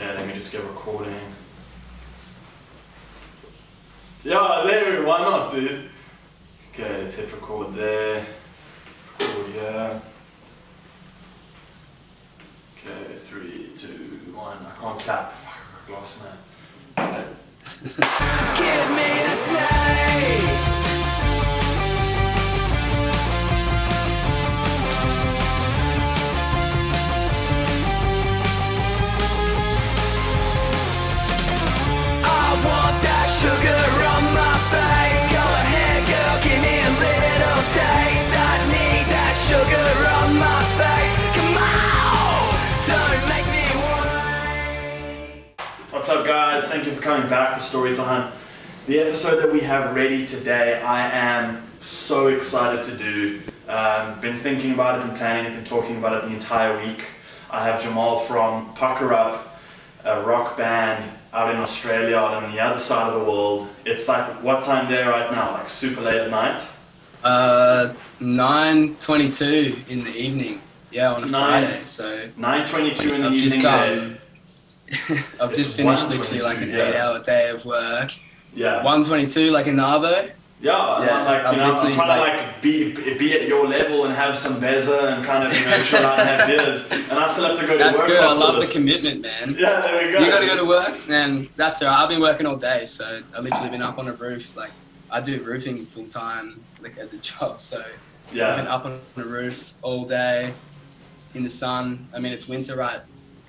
Okay, let me just get recording. Yeah, there, why not, dude? Okay, let's hit record there. Record here. Okay, 3, 2, 1. I can't clap. Fuck, I lost, man. Okay. Give me the taste. I want that sugar on my face. Go ahead, girl, give me a little taste. I need that sugar on my face. Come on, don't make me wait. What's up, guys? Thank you for coming back to Storytime. The episode that we have ready today, I am so excited to do. Been thinking about it, been planning it, been talking about it the entire week. I have Jamaal from PVCKER Up, a rock band out in Australia, out on the other side of the world. It's like, what time there right now? Like super late at night? 9:22 in the evening. Yeah, on a Friday. So 9:22 in the evening. I've just finished literally like an 8-hour day of work. Yeah. 1:22 like an hour. Yeah, like, I'm I'm trying to like be at your level and have some beza and kind of, you know, chill out and have beers, and I still have to go to work. That's good. I love the commitment, man. Yeah, there we go. You got to go to work, and that's alright. I've been working all day, so I've literally been up on a roof. Like, I do roofing full time, like as a job. So yeah, I've been up on a roof all day in the sun. I mean, it's winter right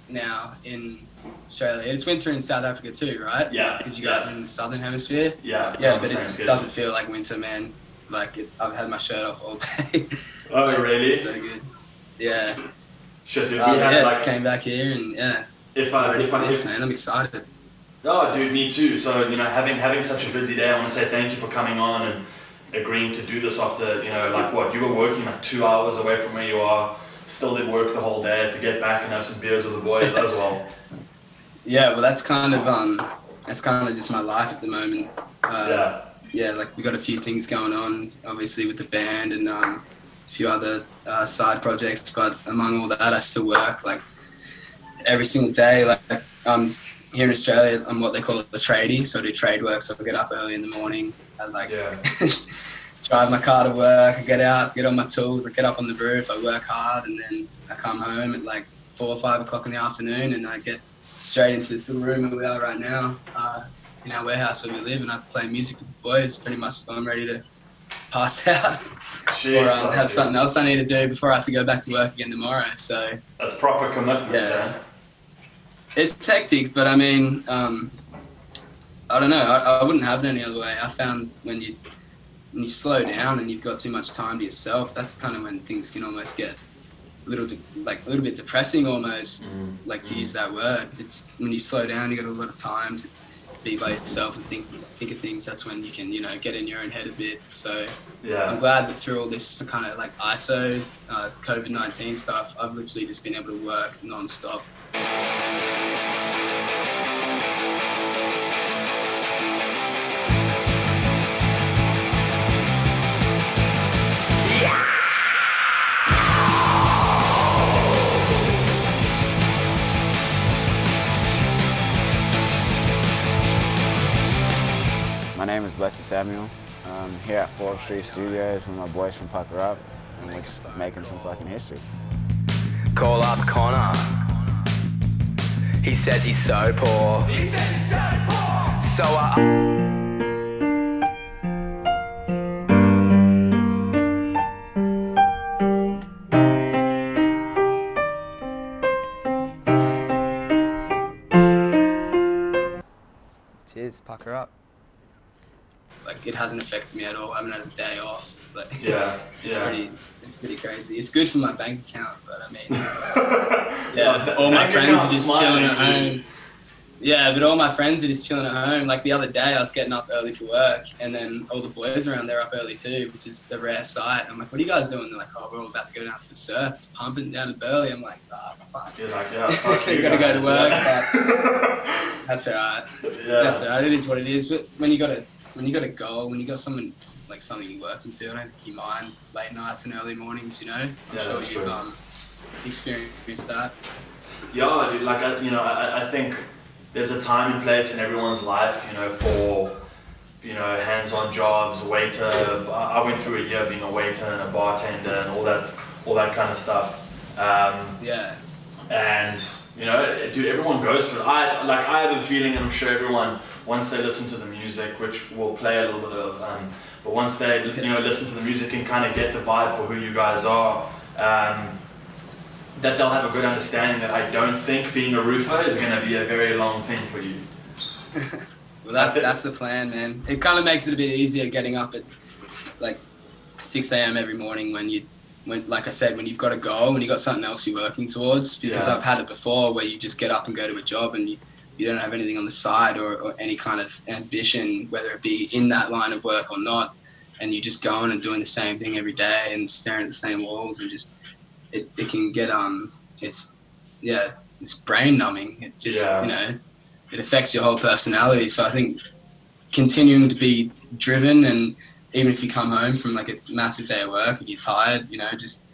now in Australia. It's winter in South Africa too, right? Yeah. Because you guys are in the southern hemisphere. Yeah. Yeah, but it doesn't feel like winter, man. Like I've had my shirt off all day. Oh, like, really? It's so good. Yeah. Shit, dude. Yeah, just came back here and yeah. If man, I'm excited. Oh, dude, me too. So, you know, having such a busy day, I want to say thank you for coming on and agreeing to do this after, you know, like what, you were working like 2 hours away from where you are, still did work the whole day to get back and have some beers with the boys as well. Yeah, well, that's kind of just my life at the moment. Yeah, like we got a few things going on, obviously with the band and a few other side projects. But among all that, I still work like every single day. Like here in Australia, I'm what they call a tradie, so I do trade work. So I get up early in the morning. I drive my car to work. I get out, get on my tools. I get up on the roof. I work hard, and then I come home at like 4 or 5 o'clock in the afternoon, and I get straight into this little room where we are right now, in our warehouse where we live, and I play music with the boys pretty much till I'm ready to pass out. Jeez, or have something else I need to do before I have to go back to work again tomorrow. So that's proper commitment. Yeah. It's hectic, but I mean, I don't know. I wouldn't have it any other way. I found when you slow down and you've got too much time to yourself, that's kind of when things can almost get a little bit depressing almost, to use that word. It's when you slow down, you got a lot of time to be by yourself and think of things. That's when you can, you know, get in your own head a bit. So yeah, I'm glad that through all this kind of like ISO, COVID-19 stuff, I've literally just been able to work non-stop. My name is Blessed Samuel. I'm here at 4th Street Studios with my boys from PVCKER Up, and we're just making some fucking history. Call up Connor. He says he's so poor. He says he's so poor. So Cheers, PVCKER Up. Like, it hasn't affected me at all. I haven't had a day off. Like, it's pretty crazy. It's good for my bank account, but I mean, all my friends are just chilling at home. Yeah, but all my friends are just chilling at home. Like the other day, I was getting up early for work, and then all the boys around there up early too, which is a rare sight. I'm like, what are you guys doing? They're like, oh, we're all about to go down for the surf. It's pumping down at Burley. I'm like, ah, fuck. You're like, yeah, fuck you gotta go to work. Yeah. But that's alright. Yeah. That's alright. It is what it is. But when you got a goal, when you got something you're working to, I don't think you mind late nights and early mornings. You know, I'm sure you've experienced that. Yeah, dude, like, I think there's a time and place in everyone's life, you know, for, you know, hands-on jobs, waiter. I went through a year being a waiter and a bartender and all that kind of stuff. Yeah. And, you know, dude, everyone goes through it. I have a feeling, and I'm sure everyone, once they listen to the music, which we'll play a little bit of, but once they, you know, listen to the music and kind of get the vibe for who you guys are, that they'll have a good understanding that I don't think being a roofer is going to be a very long thing for you. Well, that's the plan, man. It kind of makes it a bit easier getting up at like 6 a.m. every morning when, like I said, when you've got a goal and you've got something else you're working towards. Because I've had it before where you just get up and go to a job and you don't have anything on the side or any kind of ambition, whether it be in that line of work or not. And you just going and doing the same thing every day and staring at the same walls, and just it can get it's brain numbing. It just you know, it affects your whole personality. So I think continuing to be driven, and even if you come home from like a massive day of work and you're tired, you know, just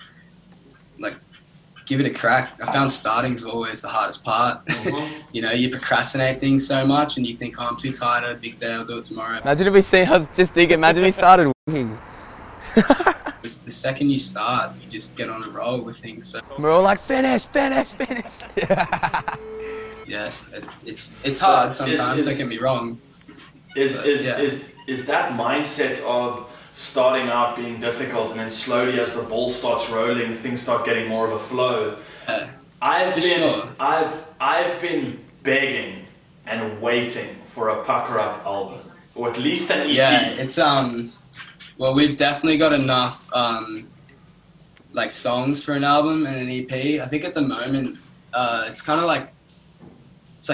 like give it a crack. I found starting is always the hardest part. You know, you procrastinate things so much and you think, oh, I'm too tired, I had a big day, I'll do it tomorrow. Imagine if we see, I was just thinking, imagine we started winging. The second you start, you just get on a roll with things. So We're all like, finish, finish, finish. Yeah, it's hard sometimes, don't get me wrong. Is that mindset of starting out being difficult and then slowly as the ball starts rolling, things start getting more of a flow? I've been begging and waiting for a PVCKER UP album, or at least an EP. Yeah, it's well, we've definitely got enough like songs for an album and an EP. I think at the moment it's kind of like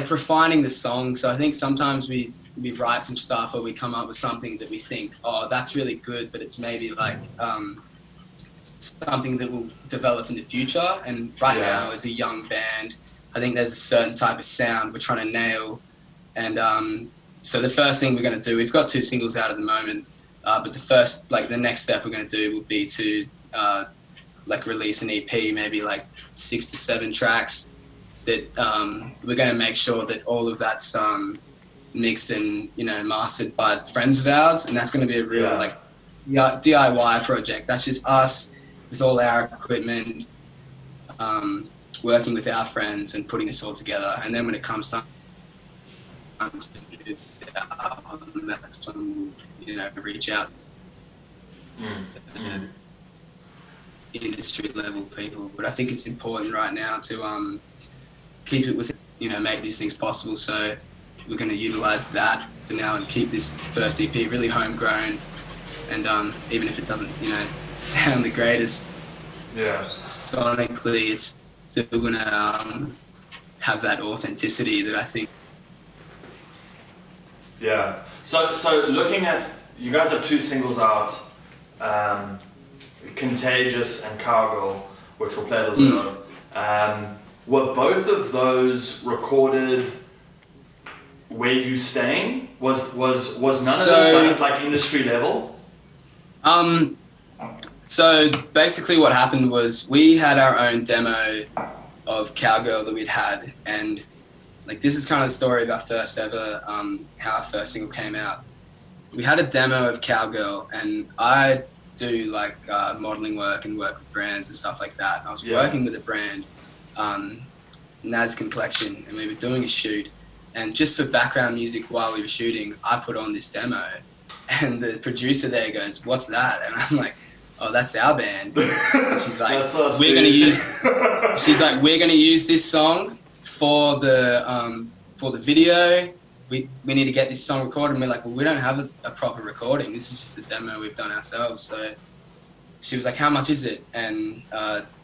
refining the song. So I think sometimes we write some stuff or we come up with something that we think, oh, that's really good, but it's maybe like something that will develop in the future. And right now, as a young band, I think there's a certain type of sound we're trying to nail. And so the first thing we're going to do, we've got 2 singles out at the moment, but the next step we're going to do will be to like release an EP, maybe like 6 to 7 tracks that we're going to make sure that all of that's mixed and, you know, mastered by friends of ours, and that's going to be a real like DIY project. That's just us with all our equipment, working with our friends and putting this all together. And then when it comes time to do the album, that's when we'll, you know, reach out to industry level people. But I think it's important right now to keep it within, you know, make these things possible. So we're going to utilize that for now and keep this first EP really homegrown. And even if it doesn't, you know, sound the greatest, sonically, it's still going to have that authenticity that I think. Yeah. So looking at, you guys have 2 singles out, Contagious and COWGIRL, which we'll play a little bit of. Were both of those recorded where you staying? Was none of this done at like industry level? So basically what happened was we had our own demo of COWGIRL that we'd had, and like this is kind of the story of our first ever, how our first single came out. We had a demo of COWGIRL, and I do like modeling work and work with brands and stuff like that. And I was working with a brand, Naz Complexion, and we were doing a shoot. And just for background music while we were shooting, I put on this demo, and the producer there goes, "What's that?" And I'm like, "Oh, that's our band." And she's like, "We're gonna use." She's like, "We're gonna use this song for the video. We need to get this song recorded." And we're like, "Well, we don't have a proper recording. This is just a demo we've done ourselves." So she was like, "How much is it?" And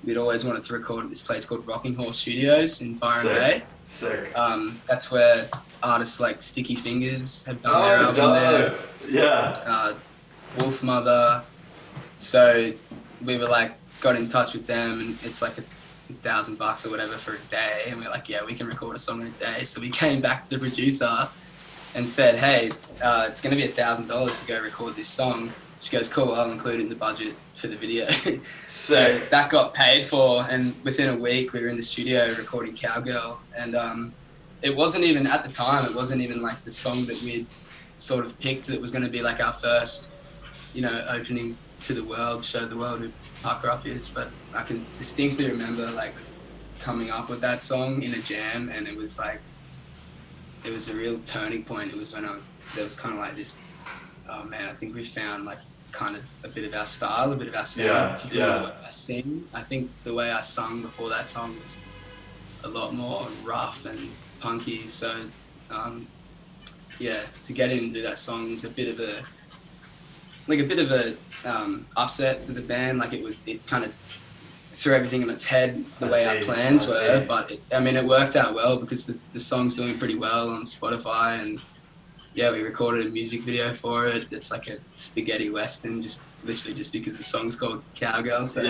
we'd always wanted to record at this place called Rocking Horse Studios in Byron Bay. Sick. That's where artists like Sticky Fingers have done their album there. Yeah. Wolf Mother. So we were like, got in touch with them, and it's like $1,000 or whatever for a day. And we're like, yeah, we can record a song in a day. So we came back to the producer and said, hey, it's going to be $1,000 to go record this song. She goes, cool, I'll include it in the budget for the video. Sick. So that got paid for, and within a week we were in the studio recording COWGIRL, and it wasn't even, at the time, it wasn't even like the song that we'd sort of picked that was going to be like our first, you know, opening to the world, show the world who PVCKER UP is, but I can distinctly remember like coming up with that song in a jam, and it was like, it was a real turning point. It was when there was kind of like this, oh man, I think we found like kind of a bit of our style, a bit of our sound, particularly the way I sing. I think the way I sung before that song was a lot more rough and punky, so yeah, to get in and do that song was a bit of a upset for the band. Like it kind of threw everything in its head the way our plans were, but I mean, it worked out well because the song's doing pretty well on Spotify, and yeah, we recorded a music video for it. It's like a spaghetti western, just literally just because the song's called COWGIRL. So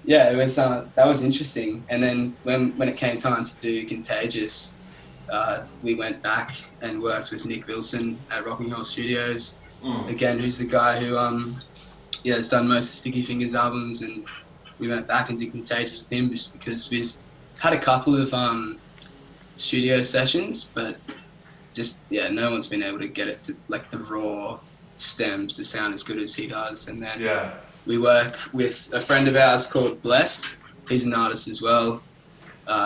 yeah, it was that was interesting. And then when it came time to do Contagious, we went back and worked with Nick Wilson at Rocking Horse Studios. Again, who's the guy who has done most of Sticky Fingers albums, and we went back and did Contagious with him just because we've had a couple of studio sessions, but just no one's been able to get it to like the raw stems to sound as good as he does. And then we work with a friend of ours called Blessed. He's an artist as well,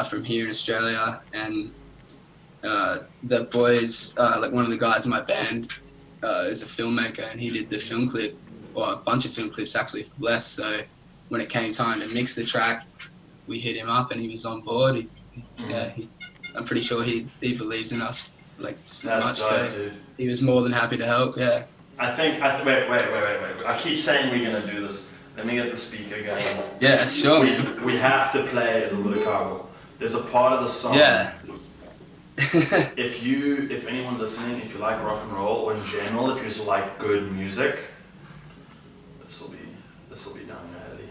from here in Australia, and the boys, like one of the guys in my band is a filmmaker, and he did the film clip, or a bunch of film clips actually, for Blessed. So when it came time to mix the track, we hit him up and he was on board. I'm pretty sure he believes in us like just as much, so dude. He was more than happy to help. Wait, I keep saying we're gonna do this. Let me get the speaker going. Yeah, sure. We have to play a little bit of COWGIRL. There's a part of the song. Yeah. if anyone listening, if you like rock and roll, or in general, if you just like good music, this will be down your heady.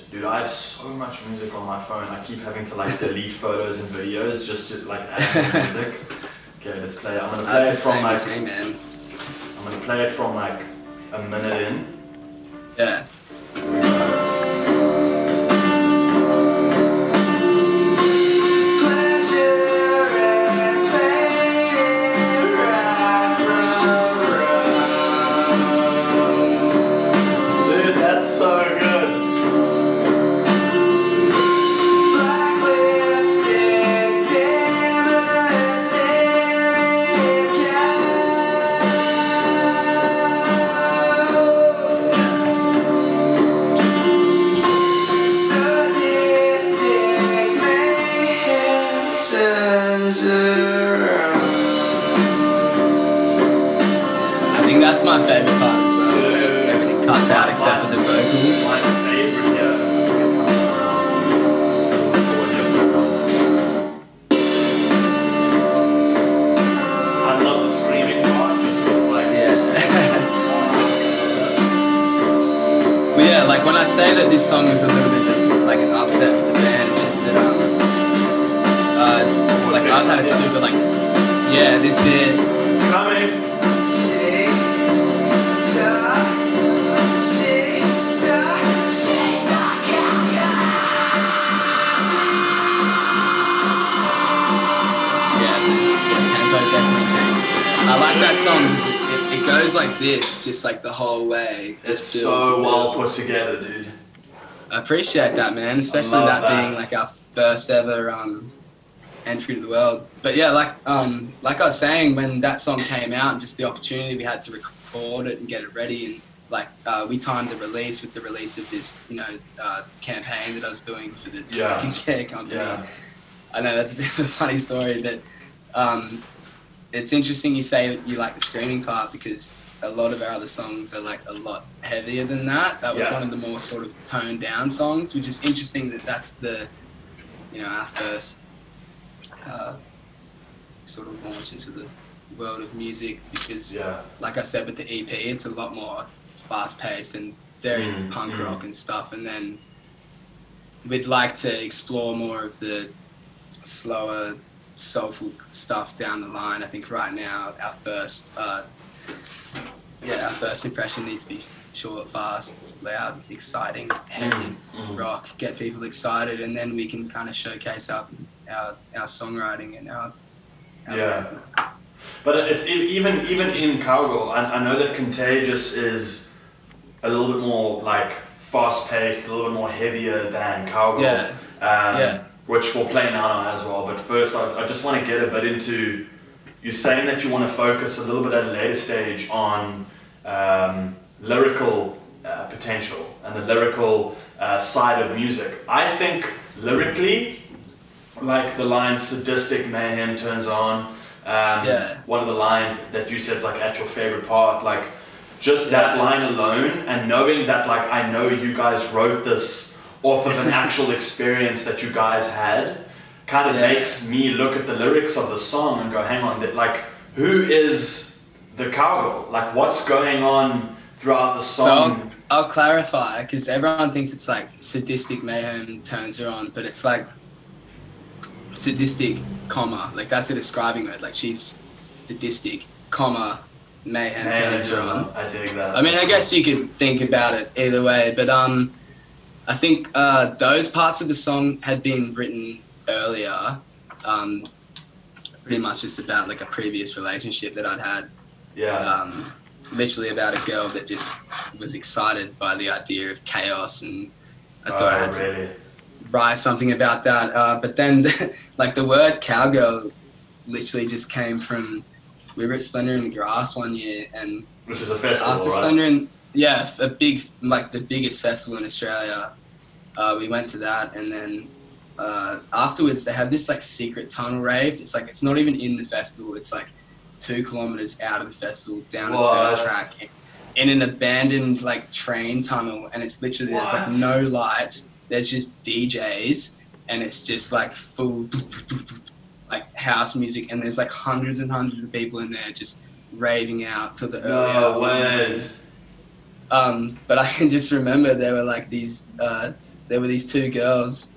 Dude, I have so much music on my phone. I keep having to like delete photos and videos just to like add music. Okay, let's play it. I'm gonna play it from like me, I'm gonna play it from like a minute in. Yeah. That's my favourite part as well. Yeah. Everything cuts out except for the vocals. My favourite, I love the screaming part just because like... Well, yeah, like when I say that this song is a little bit like an upset for the band, it's just that like I've had a super like, this bit. It's coming. I like that song. It goes like this, just like the whole way. It's so well put together, dude. I appreciate that, man. Especially that being like our first ever entry to the world. But yeah, like I was saying, when that song came out, and just the opportunity we had to record it and get it ready, and like we timed the release with the release of this, campaign that I was doing for the skincare company. Yeah. I know that's a bit of a funny story, but it's interesting you say that you like the screaming part, because a lot of our other songs are like a lot heavier than that. That was one of the more sort of toned down songs, which is interesting that that's the, our first sort of launch into the world of music, because like I said with the EP, it's a lot more fast paced and very punk rock and stuff, and then we'd like to explore more of the slower soulful stuff down the line. I think right now our first impression needs to be short, fast, loud, exciting, heavy rock, get people excited, and then we can kind of showcase our songwriting and our yeah. But it's even in COWGIRL, I know that Contagious is a little bit more like fast-paced, a little bit more heavier than COWGIRL, which we'll play now as well. But first, I just want to get a bit into, you're saying that you want to focus a little bit at a later stage on lyrical potential and the lyrical side of music. I think lyrically, like the line "sadistic mayhem turns on," one of the lines that you said is like at your favorite part, like just that line alone, and knowing that, like, I know you guys wrote this off of an actual experience that you guys had, kind of makes me look at the lyrics of the song and go, hang on, like, who is the COWGIRL? Like, what's going on throughout the song? So I'll clarify, because everyone thinks it's like sadistic mayhem turns her on, but it's like sadistic, comma, like that's a describing word, like she's sadistic, comma, mayhem turns her on. I dig that. I mean, I guess you could think about it either way, but I think those parts of the song had been written earlier, pretty much just about like a previous relationship that I'd had. Yeah. Literally about a girl that just was excited by the idea of chaos, and I thought I had to write something about that. But then, like, the word cowgirl literally just came from, we were at Splendor in the Grass one year, and which is a festival, after Splendor a big, like the biggest festival in Australia. We went to that, and then afterwards they have this like secret tunnel rave. It's like, it's not even in the festival. It's like 2 kilometers out of the festival, down a dirt track, in an abandoned like train tunnel, and it's literally there's like no lights. There's just DJs, and it's just like full like house music, and there's like hundreds and hundreds of people in there just raving out till the early hours. But I can just remember there were like these 2 girls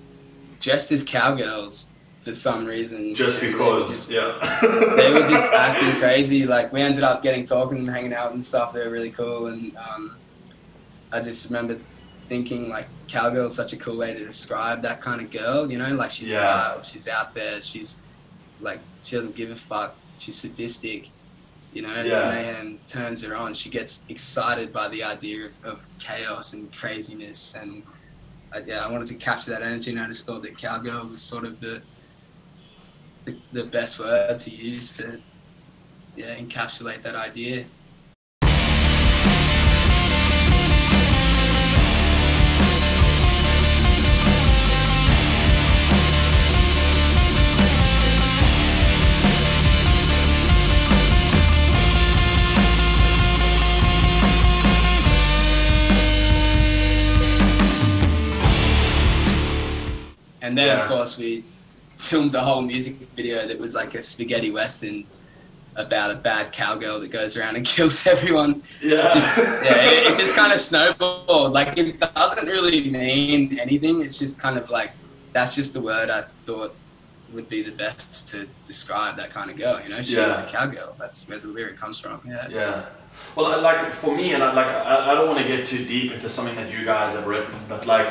dressed as cowgirls for some reason. Just because, they were just acting crazy. Like, we ended up talking and hanging out and stuff. They were really cool, and I just remember thinking, like, cowgirl is such a cool way to describe that kind of girl, you know? Like, she's wild, she's out there, she's like, she doesn't give a fuck, she's sadistic, you know? Mayhem turns her on. She gets excited by the idea of chaos and craziness, and I wanted to capture that energy, and I just thought that cowgirl was sort of the best word to use to encapsulate that idea. And then, of course, we filmed a whole music video that was like a spaghetti western about a bad cowgirl that goes around and kills everyone. It just kind of snowballed. Like, it doesn't really mean anything. It's just kind of like, that's just the word I thought would be the best to describe that kind of girl, you know? She's a cowgirl. That's where the lyric comes from, Well, like, for me, and I don't want to get too deep into something that you guys have written, but like,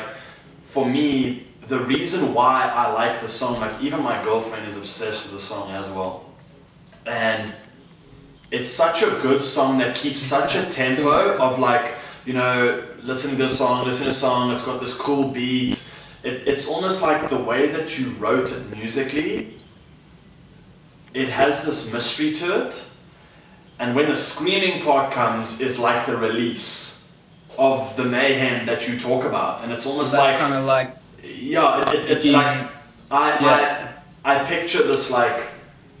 for me, the reason why I like the song, like, even my girlfriend is obsessed with the song as well. And it's such a good song that keeps such a tempo of, like, you know, listening to a song, it's got this cool beat. It's almost like the way that you wrote it musically, it has this mystery to it. And when the screaming part comes, is like the release of the mayhem that you talk about. And it's almost that's kind of like, I picture this, like,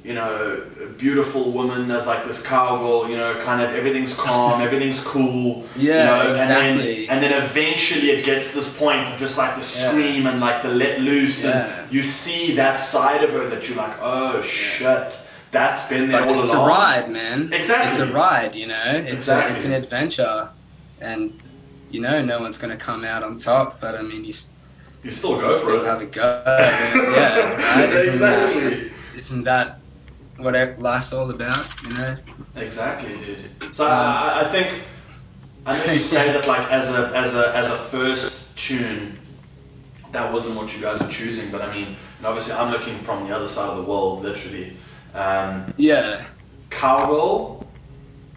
you know, beautiful woman as like this cowgirl, you know, kind of everything's calm, everything's cool. You know, exactly. And then eventually it gets this point of just like the scream and like the let loose, and you see that side of her that you're like, oh shit, that's been there all along. It's a ride, man. Exactly. It's a ride, you know. It's an adventure, and you know, no one's gonna come out on top. But I mean, you still go for it. Have a go. Right? Exactly. isn't that what life's all about, you know? Exactly, dude. So I think, I know you say that like as a first tune, that wasn't what you guys were choosing, but I mean, and obviously I'm looking from the other side of the world, literally. Yeah. COWGIRL,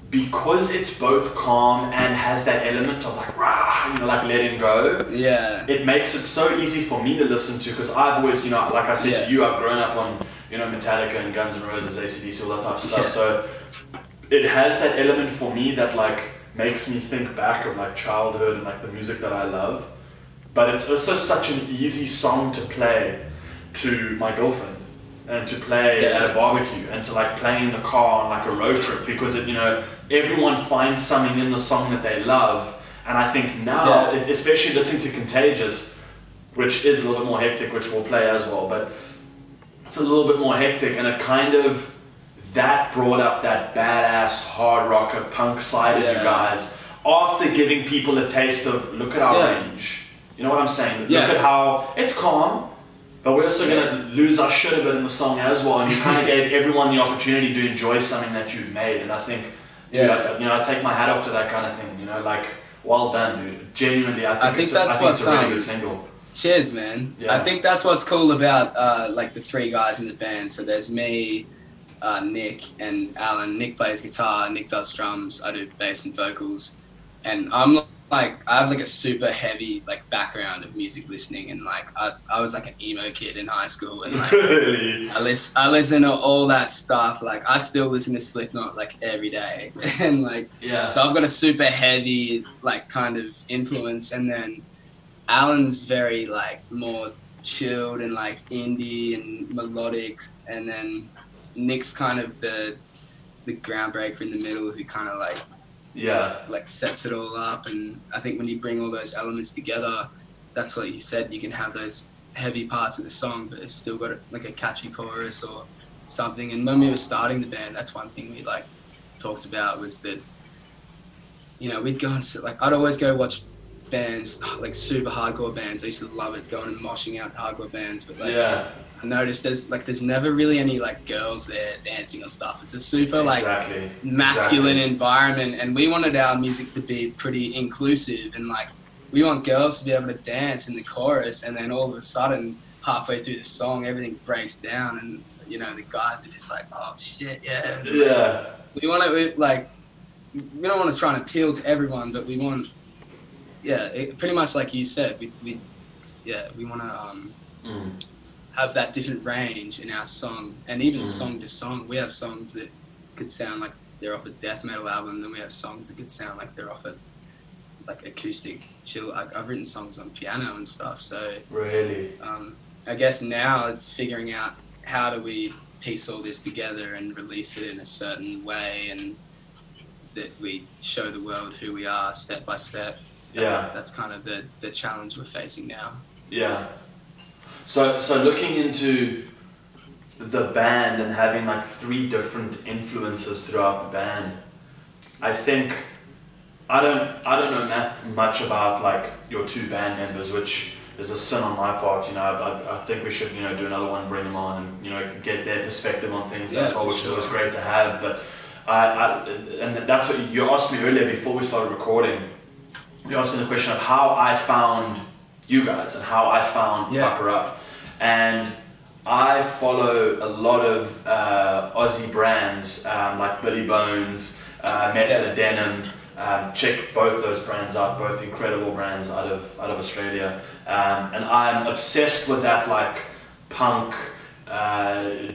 because it's both calm and has that element of like, rah, you know, like letting go. Yeah. It makes it so easy for me to listen to, because I've always, you know, like I said to you, I've grown up on, you know, Metallica and Guns N' Roses, AC/DC, all that type of stuff. Yeah. So it has that element for me that like makes me think back of like childhood and like the music that I love. But it's also such an easy song to play to my girlfriend and to play at a barbecue and to like play in the car on like a road trip, because it, you know, everyone finds something in the song that they love. And I think now, especially listening to Contagious, which is a little bit more hectic, which we'll play as well, but it's a little bit more hectic, and it kind of, that brought up that badass hard rocker punk side of you guys, after giving people a taste of, look at our range. You know what I'm saying? Look at how, it's calm, but we're also going to lose our shit a bit in the song as well, and you kind of gave everyone the opportunity to enjoy something that you've made, and I think, dude, you know, I take my hat off to that kind of thing, you know, like, well done, dude. Genuinely, I think it's a really good single. Cheers, man. Yeah. I think that's what's cool about like the three guys in the band. So there's me, Nick, and Alan. Nick plays guitar, Nick does drums, I do bass and vocals, and I'm like, I have like a super heavy like background of music listening, and like I was like an emo kid in high school, and like really? I listen to all that stuff. Like I still listen to Slipknot like every day, and like so I've got a super heavy like kind of influence, and then Alan's very like more chilled and like indie and melodic, and then Nick's kind of the groundbreaker in the middle, who kind of like sets it all up. And I think when you bring all those elements together, that's what you said, you can have those heavy parts of the song, but it's still got like a catchy chorus or something. And when we were starting the band, that's one thing we like talked about, was that, you know, we'd go and sit, like I'd always go watch bands, like super hardcore bands. I used to love it, going and moshing out to hardcore bands, but like I noticed there's never really any like girls there dancing or stuff. It's a super like masculine environment, and we wanted our music to be pretty inclusive, and like we want girls to be able to dance in the chorus, and then all of a sudden halfway through the song everything breaks down, and you know the guys are just like, oh shit, we want to like, we don't want to try and appeal to everyone, but we want pretty much like you said, we want to have that different range in our song, and even song to song. We have songs that could sound like they're off a death metal album, and then we have songs that could sound like they're off a like acoustic chill. I've written songs on piano and stuff, so really, I guess now it's figuring out how do we piece all this together and release it in a certain way, and that we show the world who we are step by step. That's kind of the challenge we're facing now. So looking into the band and having like 3 different influences throughout the band, I think I don't know much about like your 2 band members, which is a sin on my part. You know, I think we should, you know, do another one, bring them on, and you know, get their perspective on things as well, which was great to have. But and that's what you asked me earlier before we started recording. You asked me the question of how I found you guys and how I found PVCKER UP. And I follow a lot of Aussie brands like Billy Bones, Method of Denim. Check both those brands out, both incredible brands out of Australia. And I'm obsessed with that like punk,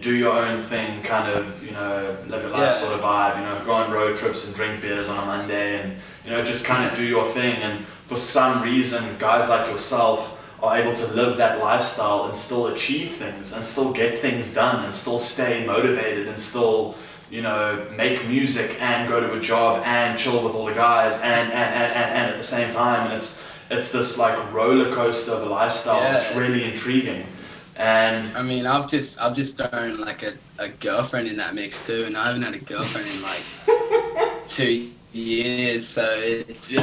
do your own thing kind of, you know, live your life sort of vibe, you know, go on road trips and drink beers on a Monday, and you know, just kind of do your thing. And for some reason, guys like yourself are able to live that lifestyle and still achieve things and still get things done and still stay motivated and still, you know, make music and go to a job and chill with all the guys and at the same time. And it's this like roller coaster of a lifestyle. It's really intriguing. And I mean, I've just thrown like a girlfriend in that mix too, and I haven't had a girlfriend in like 2 years, so it's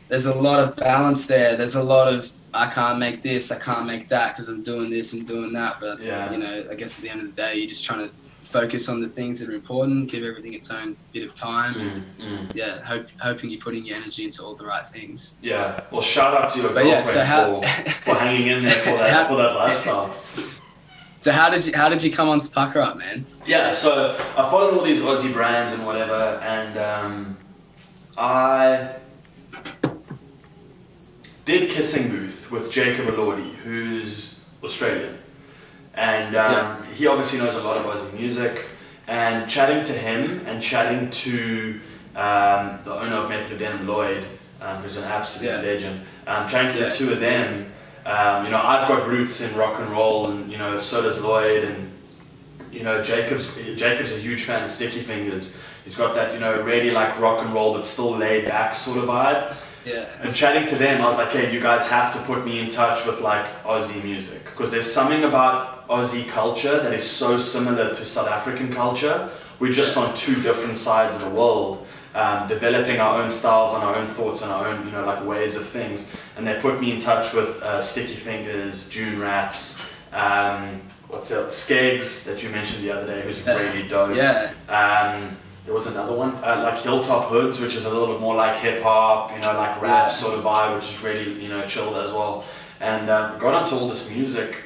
there's a lot of balance there. There's a lot of I can't make this, I can't make that because I'm doing this and doing that. But, Yeah. you know, I guess at the end of the day, you're just trying to focus on the things that are important, give everything its own bit of time, and yeah, hoping you're putting your energy into all the right things. Yeah. Well, shout out to your But girlfriend yeah, for hanging in there for that lifestyle. So how did you come on to Pucker Up, man? Yeah, so I followed all these Aussie brands and whatever, and I did Kissing Booth with Jacob Elordi, who's Australian. And he obviously knows a lot of Aussie music. And chatting to him and chatting to the owner of Method of Denim, Lloyd, who's an absolute legend, chatting to the two of them, you know, I've got roots in rock and roll, and you know, so does Lloyd, and you know, Jacob's a huge fan of Sticky Fingers. He's got that, you know, really like rock and roll but still laid back sort of vibe. Yeah. And chatting to them, I was like, hey, you guys have to put me in touch with like Aussie music, because there's something about Aussie culture that is so similar to South African culture. We're just on two different sides of the world, developing our own styles and our own thoughts and our own, you know, like ways of things. And they put me in touch with Sticky Fingers, June Rats, what's the other, Skeggs that you mentioned the other day, who's really dope. Yeah. There was another one, like Hilltop Hoods, which is a little bit more like hip hop, you know, like rap sort of vibe, which is really, you know, chilled as well. And got onto all this music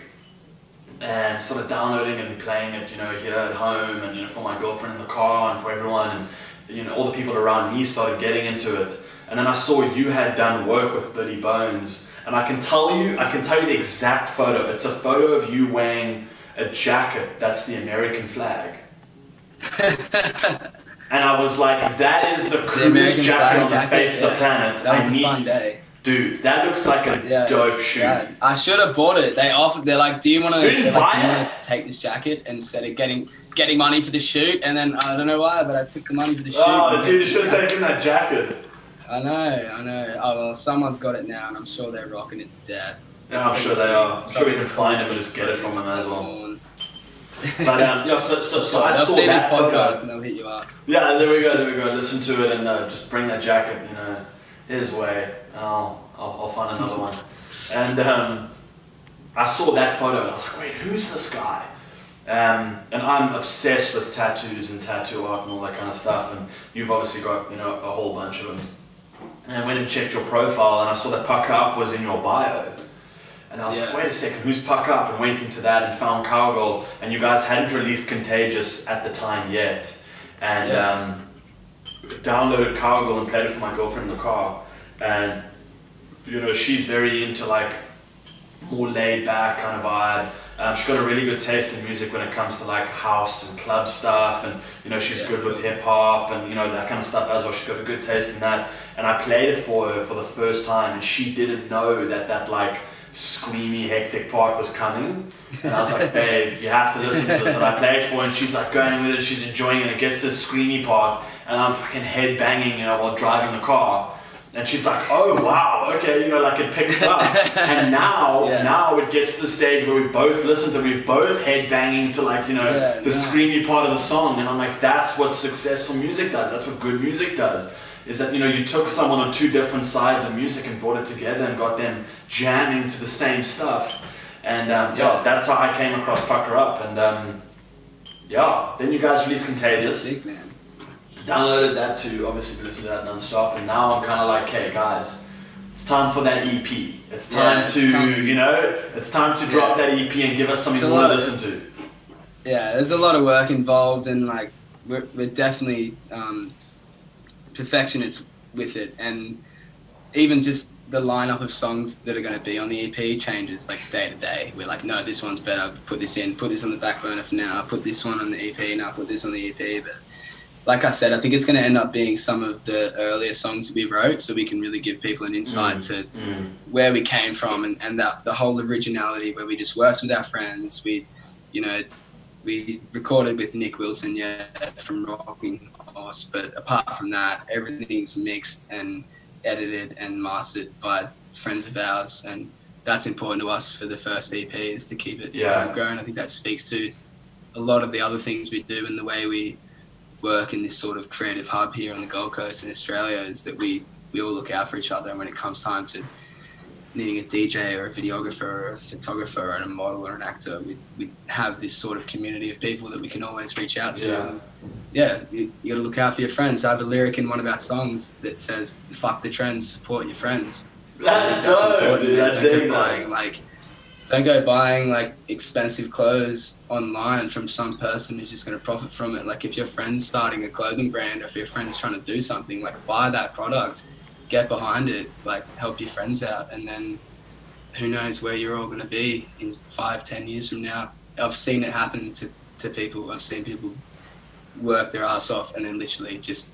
and started downloading and playing it, you know, here at home, and you know, for my girlfriend in the car and for everyone, and you know, all the people around me started getting into it. And then I saw you had done work with Billy Bones, and I can tell you the exact photo. It's a photo of you wearing a jacket that's the American flag. And I was like, that is the coolest jacket on the face of the planet. That was a fun day. Dude, that looks like a dope shoot. Yeah. I should have bought it. They're like, do you want to take this jacket instead of getting money for the shoot? And then I don't know why, but I took the money for the shoot. Oh, dude, you should have taken that jacket. I know. Oh well, someone's got it now, and I'm sure they're rocking it to death. Yeah, I'm sure they are. I'm sure we can find them and just get it from them as well. But yeah, so I saw see this podcast and they'll hit you up. Yeah, there we go. Listen to it and just bring that jacket, you know, his way. I'll find another one. And I saw that photo and I was like, wait, who's this guy? And I'm obsessed with tattoos and tattoo art and all that kind of stuff. And you've obviously got, you know, a whole bunch of them. And I went and checked your profile and I saw that Pucker Up was in your bio. And I was like, wait a second, who's Pucker Up? And went into that and found COWGIRL. And you guys hadn't released Contagious at the time yet. And downloaded COWGIRL and played it for my girlfriend in the car. And, you know, she's very into like more laid back kind of vibe. She's got a really good taste in music when it comes to like house and club stuff. And, you know, she's good with hip hop and, you know, that kind of stuff as well. She's got a good taste in that. And I played it for her for the first time. And she didn't know that like screamy, hectic part was coming. And I was like, babe, you have to listen to this. And I played it for her and she's like going with it, she's enjoying it. It gets this screamy part and I'm fucking head banging, you know, while driving the car. And she's like, oh wow, okay, you know, like it picks up. And now it gets to the stage where we both listen to it, we both head banging to like, you know, the screamy part of the song. And I'm like, that's what successful music does, that's what good music does. Is that, you know, you took someone on two different sides of music and brought it together and got them jamming to the same stuff. And that's how I came across Pucker Up. And then you guys released Contagious. That's sick, man. Downloaded that too, obviously listened to that non-stop. And now I'm kind of like, hey guys, it's time for that EP. It's time it's time to drop that EP and give us something more to listen to. Yeah, there's a lot of work involved and like, we're definitely perfectionists with it, and even just the lineup of songs that are going to be on the EP changes like day to day. We're like, no, this one's better, put this on the back burner for now, put this one on the EP, now put this on the EP. But like I said, I think it's going to end up being some of the earlier songs that we wrote, so we can really give people an insight to where we came from and that the whole originality where we just worked with our friends. We recorded with Nick Wilson, from Rocking Horse, but apart from that, everything's mixed and edited and mastered by friends of ours, and that's important to us for the first EP, is to keep it homegrown. I think that speaks to a lot of the other things we do and the way we work in this sort of creative hub here on the Gold Coast in Australia, is that we all look out for each other, and when it comes time to needing a DJ or a videographer or a photographer and a model or an actor, we have this sort of community of people that we can always reach out to. Yeah. And yeah, you got to look out for your friends. I have a lyric in one of our songs that says, "Fuck the trends, support your friends." That's dope, dude. Don't go buying like expensive clothes online from some person who's just going to profit from it. Like if your friend's starting a clothing brand or if your friend's trying to do something, like buy that product, get behind it, like help your friends out, and then who knows where you're all going to be in 5-10 years from now. I've seen it happen to people. I've seen people work their ass off and then literally just